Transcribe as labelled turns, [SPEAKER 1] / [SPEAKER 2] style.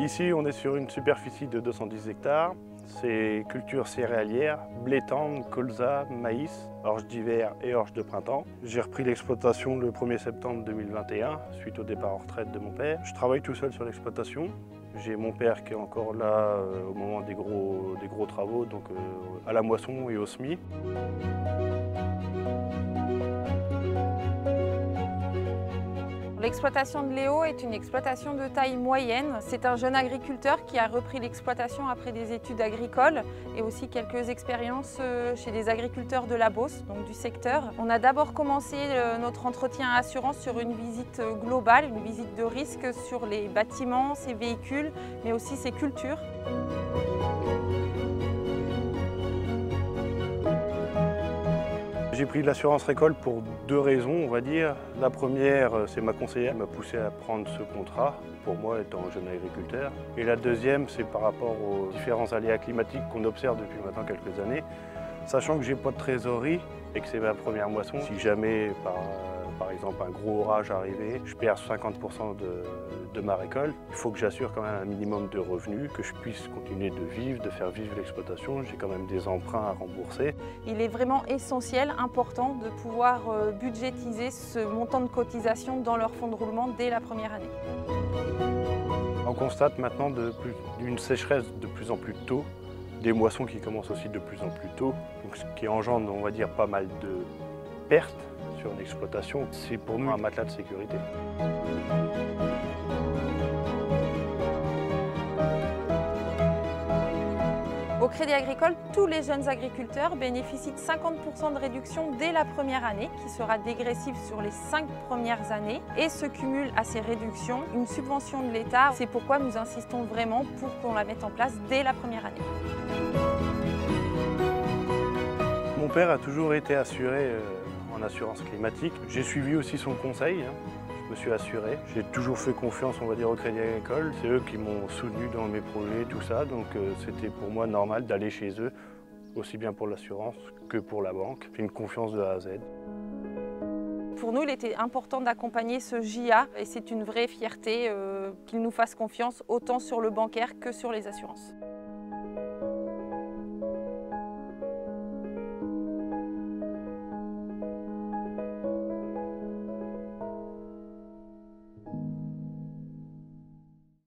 [SPEAKER 1] Ici, on est sur une superficie de 210 hectares. C'est culture céréalière, blé tendre, colza, maïs, orge d'hiver et orge de printemps. J'ai repris l'exploitation le 1er septembre 2021, suite au départ en retraite de mon père. Je travaille tout seul sur l'exploitation. J'ai mon père qui est encore là au moment des gros travaux, donc à la moisson et au semis.
[SPEAKER 2] L'exploitation de Léo est une exploitation de taille moyenne. C'est un jeune agriculteur qui a repris l'exploitation après des études agricoles et aussi quelques expériences chez des agriculteurs de la Beauce, donc du secteur. On a d'abord commencé notre entretien assurance sur une visite globale, une visite de risque sur les bâtiments, ses véhicules, mais aussi ses cultures.
[SPEAKER 1] J'ai pris de l'assurance récolte pour deux raisons, on va dire. La première, c'est ma conseillère qui m'a poussé à prendre ce contrat, pour moi étant jeune agriculteur. Et la deuxième, c'est par rapport aux différents aléas climatiques qu'on observe depuis maintenant quelques années. Sachant que j'ai pas de trésorerie et que c'est ma première moisson, si jamais par exemple un gros orage arrivait, je perds 50% de ma récolte. Il faut que j'assure quand même un minimum de revenus, que je puisse continuer de vivre, de faire vivre l'exploitation. J'ai quand même des emprunts à rembourser.
[SPEAKER 2] Il est vraiment essentiel, important de pouvoir budgétiser ce montant de cotisation dans leur fonds de roulement dès la première année.
[SPEAKER 1] On constate maintenant une sécheresse de plus en plus tôt, des moissons qui commencent aussi de plus en plus tôt, donc ce qui engendre, on va dire, pas mal de pertes sur l'exploitation. C'est pour nous un matelas de sécurité.
[SPEAKER 2] Au Crédit Agricole, tous les jeunes agriculteurs bénéficient de 50% de réduction dès la première année, qui sera dégressive sur les 5 premières années, et se cumule à ces réductions une subvention de l'État. C'est pourquoi nous insistons vraiment pour qu'on la mette en place dès la première année.
[SPEAKER 1] Mon père a toujours été assuré en assurance climatique. J'ai suivi aussi son conseil. Je me suis assuré. J'ai toujours fait confiance, on va dire, au Crédit Agricole. C'est eux qui m'ont soutenu dans mes projets, tout ça. Donc c'était pour moi normal d'aller chez eux, aussi bien pour l'assurance que pour la banque. J'ai une confiance de A à Z.
[SPEAKER 2] Pour nous, il était important d'accompagner ce JA et c'est une vraie fierté qu'ils nous fassent confiance autant sur le bancaire que sur les assurances.